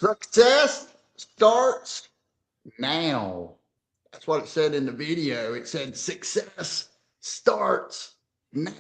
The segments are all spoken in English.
Success starts now. That's what it said in the video. It said success starts now,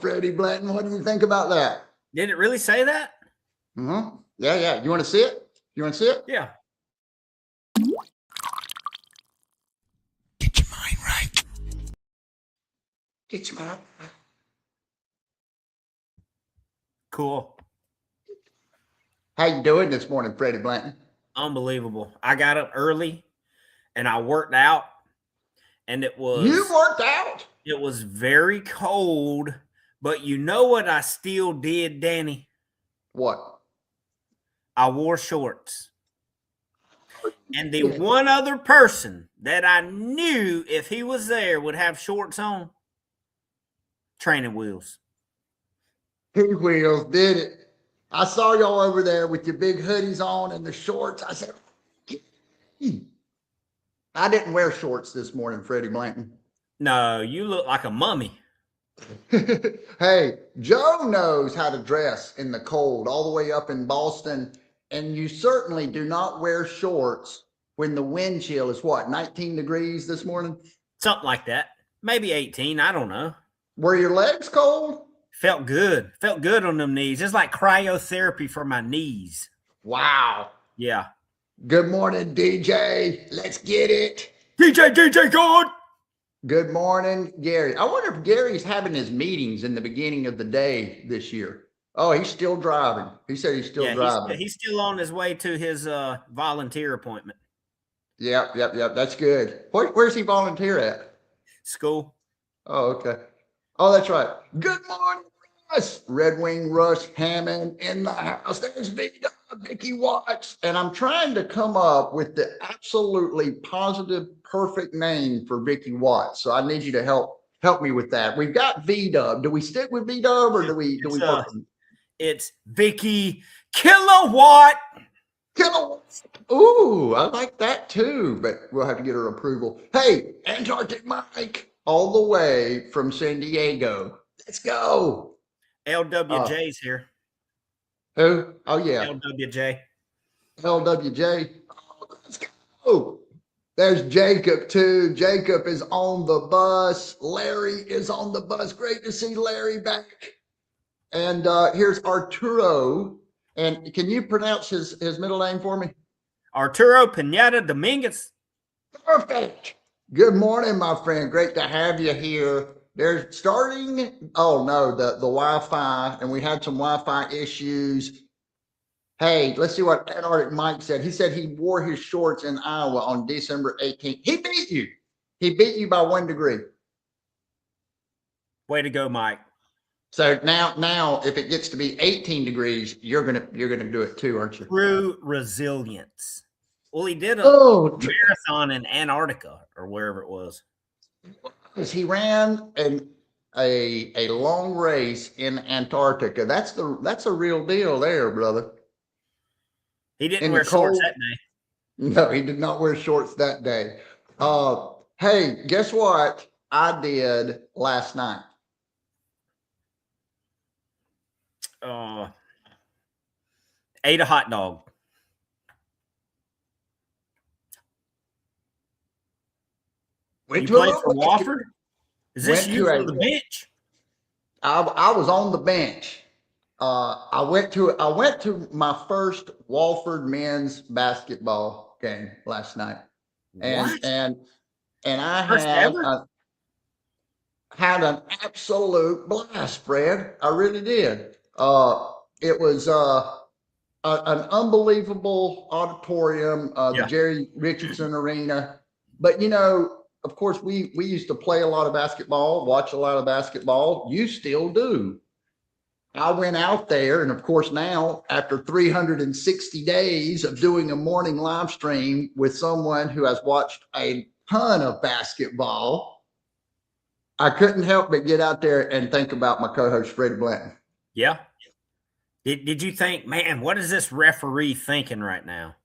Freddie Blanton. What do you think about that? Did it really say that? Yeah, yeah. You want to see it? You want to see it? Yeah. Get your mind right. Get your mind right. Cool. How you doing this morning, Freddie Blanton? Unbelievable. I got up early and I worked out, and You worked out? It was very cold, but you know what I still did, Danny? What? I wore shorts. And the one other person that I knew if he was there would have shorts on, Training Wheels. Training Wheels did it. I saw y'all over there with your big hoodies on and the shorts. I said, I didn't wear shorts this morning, Freddie Blanton. No, you look like a mummy. Hey, Joe knows how to dress in the cold all the way up in Boston. And you certainly do not wear shorts when the wind chill is what, 19 degrees this morning? Something like that. Maybe 18. I don't know. Were your legs cold? Felt good. Felt good on them knees. It's like cryotherapy for my knees. Wow. Yeah. Good morning, DJ. Let's get it. DJ God. Good morning, Gary. I wonder if Gary's having his meetings in the beginning of the day this year. Oh, he's still driving. He said he's still driving. He's still on his way to his volunteer appointment. Yep. That's good. Where's he volunteer at? School. Oh, okay. Oh, that's right. Good morning, Russ. Red Wing Russ Hammond in the house. There's Vicky Watts. And I'm trying to come up with the absolutely positive, perfect name for Vicky Watts. So I need you to help me with that. We've got V-Dub. Do we stick with V-Dub or do we It's Vicky Kilowatt. Kilowatt. Ooh, I like that too, but we'll have to get her approval. Hey, Antarctic Mike, all the way from San Diego. Let's go. LWJ's here. Who? Oh, yeah. LWJ. LWJ. Oh, let's go. There's Jacob too. Jacob is on the bus. Larry is on the bus. Great to see Larry back. And here's Arturo. And can you pronounce his middle name for me? Arturo Pineda Dominguez. Perfect. Good morning, my friend. Great to have you here. They're starting. Oh, no, the Wi-Fi. And we had some Wi-Fi issues. Hey, let's see what Antarctic Mike said. He said he wore his shorts in Iowa on December 18th. He beat you. He beat you by 1 degree. Way to go, Mike. So now, if it gets to be 18 degrees, you're gonna do it too, aren't you? True resilience. Well, he did a marathon in Antarctica or wherever it was. He ran a long race in Antarctica. That's a real deal there, brother. He didn't wear shorts that day. No, he did not wear shorts that day. Hey, guess what I did last night? Ate a hot dog. You played for Wofford? Is this you from the bench? I was on the bench. I went to my first Wofford men's basketball game last night. And I had an absolute blast, Fred. I really did. It was an unbelievable auditorium, the Jerry Richardson Arena. But, of course, we used to play a lot of basketball, watch a lot of basketball. You still do. I went out there, and of course now, after 360 days of doing a morning live stream with someone who has watched a ton of basketball, I couldn't help but get out there and think about my co-host, Freddie Blanton. Yeah. Did you think, man, what is this referee thinking right now?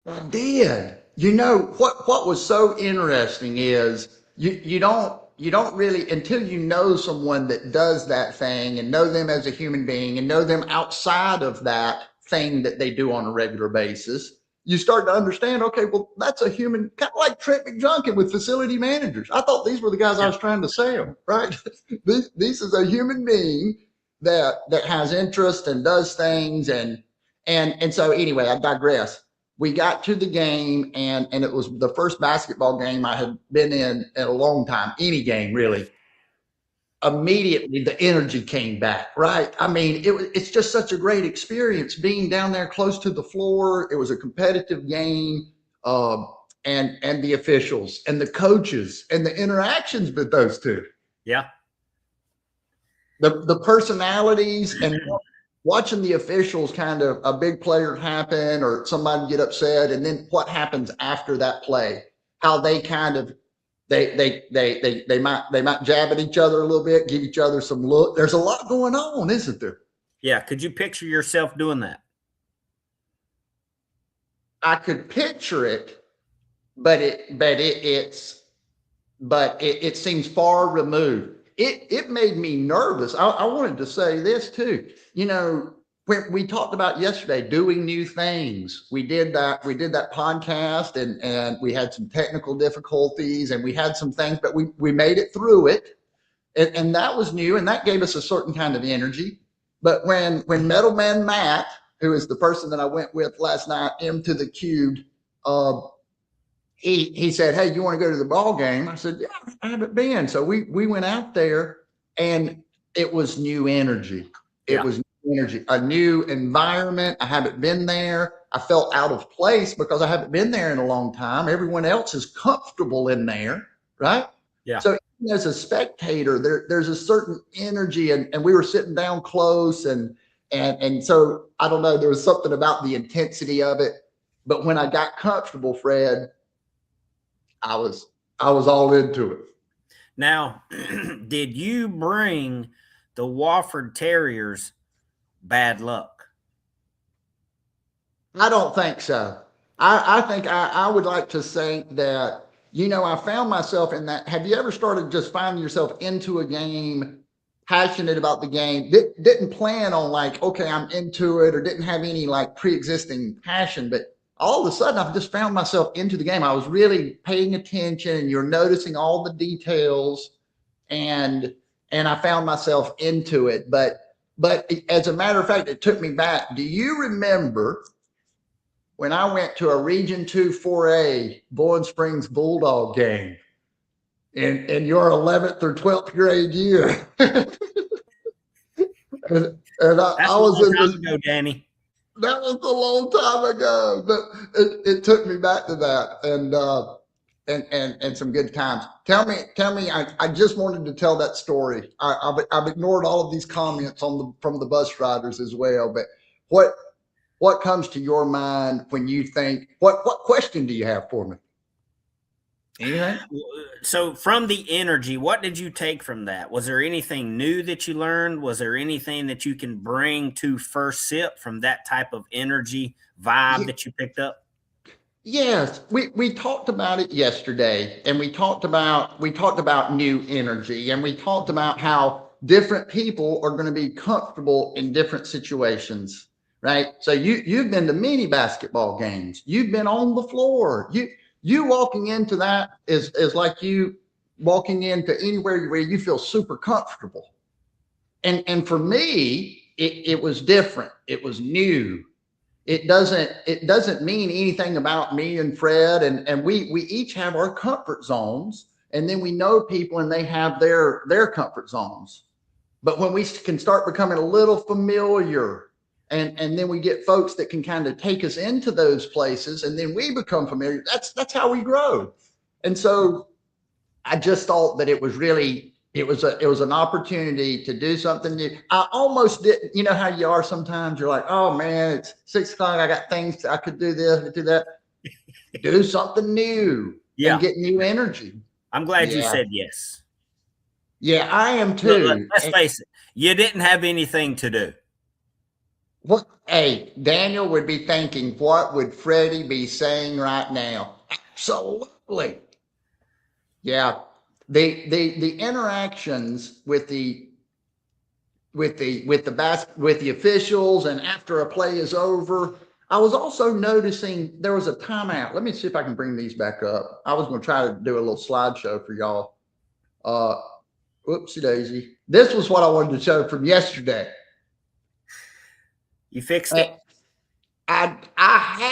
I did. What was so interesting is you don't really, until you know someone that does that thing and know them as a human being and know them outside of that thing that they do on a regular basis, you start to understand, okay, well, that's a human, kind of like Trent McJunkin with facility managers. I thought these were the guys I was trying to sell, right? This is a human being that has interest and does things. And so anyway, I digress. We got to the game, and it was the first basketball game I had been in a long time, any game really. Immediately the energy came back, right? I mean, it's just such a great experience being down there close to the floor. It was a competitive game, and the officials and the coaches and the interactions with those two. Yeah. The personalities and watching the officials, kind of a big player happen or somebody get upset, and then what happens after that play, how they kind of they might jab at each other a little bit, give each other some look. There's a lot going on, isn't there? Yeah. Could you picture yourself doing that? I could picture it, but it seems far removed. It made me nervous. I wanted to say this too. You know, when we talked about yesterday, doing new things, we did that podcast, and we had some technical difficulties, and we had some things, but we made it through it. And that was new, and that gave us a certain kind of energy. But when Metal Man Matt, who is the person that I went with last night into the Cube, he said, "Hey, you want to go to the ball game?" I said, "Yeah, I haven't been." So we went out there, and it was new energy. It was new energy, a new environment. I haven't been there. I felt out of place because I haven't been there in a long time. Everyone else is comfortable in there, right? Yeah. So as a spectator, there's a certain energy, and we were sitting down close, and so I don't know, there was something about the intensity of it. But when I got comfortable, Fred, I was all into it. Now, did you bring the Wofford Terriers bad luck? I don't think so. I think I would like to think that, you know, I found myself in that. Have you ever started just finding yourself into a game, passionate about the game, didn't plan on like, okay, I'm into it, or didn't have any like pre-existing passion, but all of a sudden I've just found myself into the game. I was really paying attention, and you're noticing all the details, and I found myself into it. But as a matter of fact, it took me back. Do you remember when I went to a Region 2 4A Bowling Springs Bulldog game in your 11th or 12th grade year? and I was in this, ago, Danny. that was a long time ago, but it took me back to that, and some good times. Tell me. I just wanted to tell that story. I've ignored all of these comments from the bus riders as well. But what comes to your mind when you think? What question do you have for me? Anything? So from the energy, what did you take from that? Was there anything new that you learned? Was there anything that you can bring to First Sip from that type of energy vibe that you picked up? Yes, we talked about it yesterday, and we talked about new energy, and we talked about how different people are going to be comfortable in different situations, right? So you've been to many basketball games. You've been on the floor. You walking into that is like you walking into anywhere where you feel super comfortable. And for me, it was different. It was new. It doesn't mean anything about me and Fred. And we each have our comfort zones, and then we know people and they have their comfort zones. But when we can start becoming a little familiar, and then we get folks that can kind of take us into those places, and then we become familiar. That's how we grow. And so I just thought that it was an opportunity to do something new. I almost didn't, you know how you are sometimes. You're like, oh man, it's 6 o'clock. I got things, I could do this, I could do that. Do something new and get new energy. I'm glad you said yes. Yeah, I am too. Let's face it, you didn't have anything to do. What? Hey, Daniel would be thinking, what would Freddie be saying right now? Absolutely. Yeah. The interactions with the with the officials and after a play is over. I was also noticing there was a timeout. Let me see if I can bring these back up. I was going to try to do a little slideshow for y'all. Whoopsie daisy. This was what I wanted to show from yesterday. You fixed it? I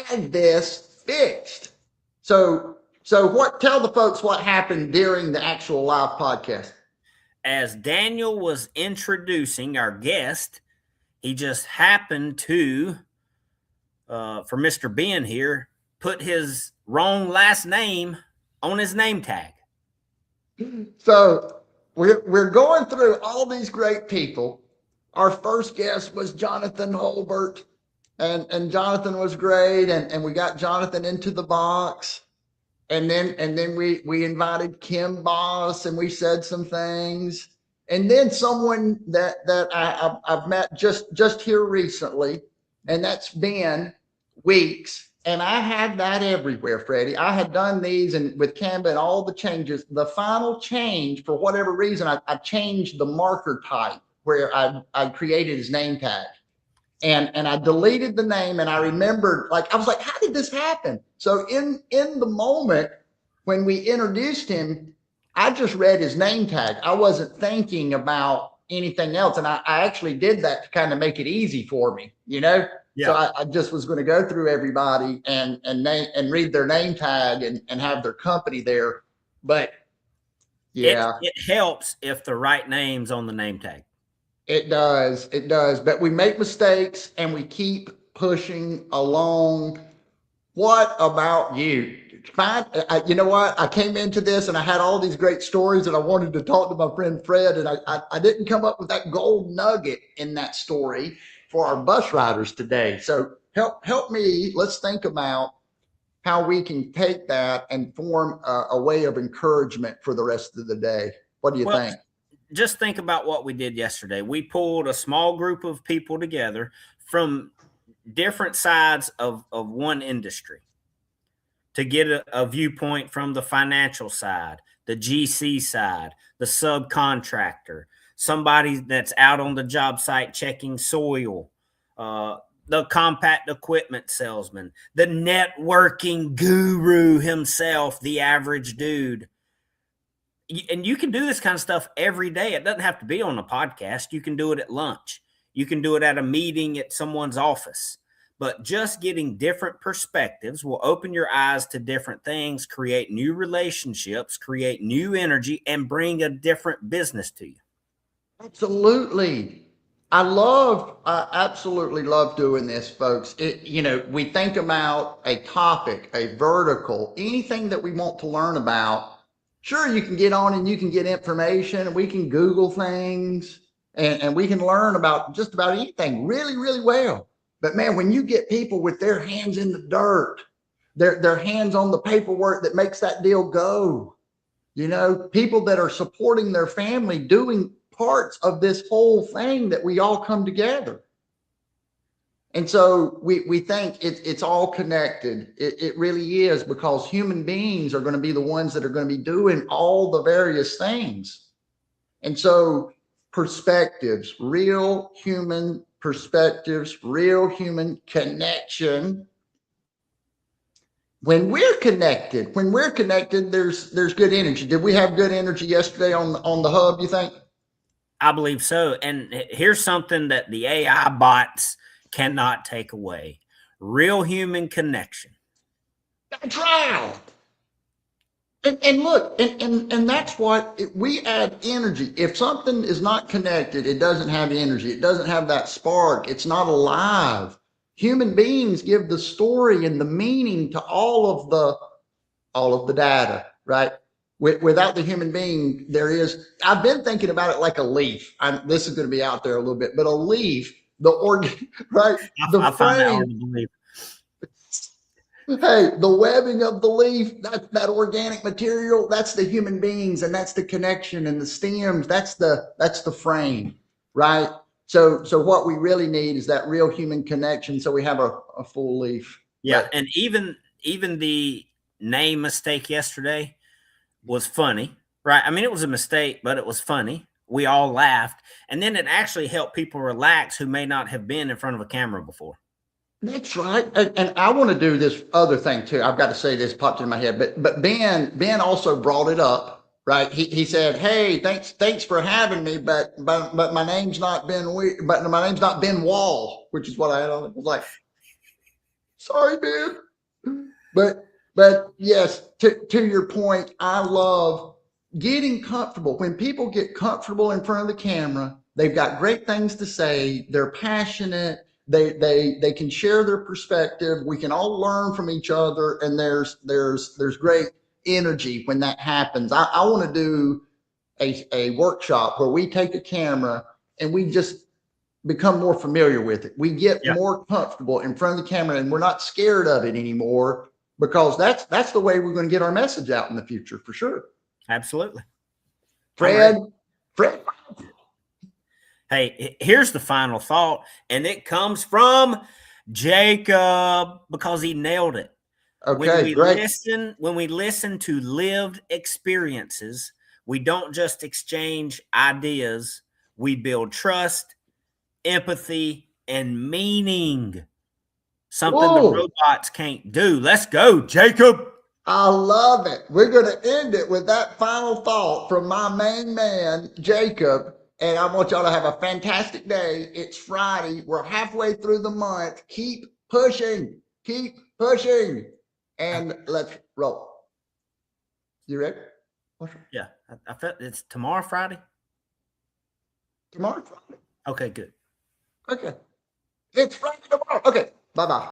had this fixed. So tell the folks what happened during the actual live podcast. As Daniel was introducing our guest, he just happened to, for Mr. Ben here, put his wrong last name on his name tag. So we're going through all these great people. Our first guest was Jonathan Holbert, and Jonathan was great, and we got Jonathan into the box. And then we invited Kim Boss, and we said some things. And then someone that I've met just here recently, and that's Ben Weeks. And I had that everywhere, Freddie. I had done these and with Canva and all the changes. The final change, for whatever reason, I changed the marker type where I created his name tag. And I deleted the name, and I remembered, I was like, how did this happen? So in the moment when we introduced him, I just read his name tag. I wasn't thinking about anything else. And I actually did that to kind of make it easy for me, Yeah. So I just was going to go through everybody and read their name tag and have their company there. But yeah, it helps if the right name's on the name tag. It does. But we make mistakes and we keep pushing along. What about you? You know what? I came into this and I had all these great stories and I wanted to talk to my friend Fred, and I didn't come up with that gold nugget in that story for our bus riders today. So help me. Let's think about how we can take that and form a way of encouragement for the rest of the day. What do you think? Just think about what we did yesterday. We pulled a small group of people together from different sides of one industry to get a viewpoint from the financial side, the GC side, the subcontractor, somebody that's out on the job site checking soil, the compact equipment salesman, the networking guru himself, the average dude. And you can do this kind of stuff every day. It doesn't have to be on a podcast. You can do it at lunch. You can do it at a meeting at someone's office. But just getting different perspectives will open your eyes to different things, create new relationships, create new energy, and bring a different business to you. Absolutely. I absolutely love doing this, folks. We think about a topic, a vertical, anything that we want to learn about. Sure, you can get on and you can get information, and we can Google things and we can learn about just about anything really, really well. But man, when you get people with their hands in the dirt, their hands on the paperwork that makes that deal go, people that are supporting their family, doing parts of this whole thing that we all come together. And so we think it's all connected. It really is, because human beings are going to be the ones that are going to be doing all the various things. And so perspectives, real human perspectives, real human connection. When we're connected, there's good energy. Did we have good energy yesterday on the hub, you think? I believe so. And here's something that the AI bots cannot take away: real human connection. That's right. And look, and that's what we add energy. If something is not connected, it doesn't have energy. It doesn't have that spark. It's not alive. Human beings give the story and the meaning to all of the data, right? Without the human being, I've been thinking about it like a leaf. This is going to be out there a little bit, but a leaf, right? I find that hard to believe. Hey, the webbing of the leaf, that organic material, that's the human beings, and that's the connection, and the stems, that's the frame, right? So what we really need is that real human connection, so we have a full leaf. Yeah, and even the name mistake yesterday was funny, right? I mean, it was a mistake, but it was funny. we all laughed. And then it actually helped people relax who may not have been in front of a camera before. That's right. And I want to do this other thing too. I've got to say this popped in my head, but Ben also brought it up, right? He said, "Hey, thanks for having me, but my name's not but my name's not Ben Wall," which is what I had on it. I was like, sorry, Ben. But yes, to your point, I love getting comfortable. When people get comfortable in front of the camera, they've got great things to say. They're passionate. They can share their perspective. We can all learn from each other, and there's great energy when that happens. I want to do a workshop where we take a camera and we just become more familiar with it. We get more comfortable in front of the camera, and we're not scared of it anymore, because that's the way we're going to get our message out in the future for sure. Absolutely. Fred. Hey, here's the final thought, and it comes from Jacob because he nailed it. Okay, great. When we listen to lived experiences, we don't just exchange ideas, we build trust, empathy, and meaning. Something the robots can't do. Let's go, Jacob. I love it. We're going to end it with that final thought from my main man, Jacob. And I want y'all to have a fantastic day. It's Friday. We're halfway through the month. Keep pushing. Keep pushing. And let's roll. You ready? Yeah. I felt it's tomorrow, Friday? Tomorrow, Friday. Okay, good. Okay. It's Friday tomorrow. Okay. Bye-bye.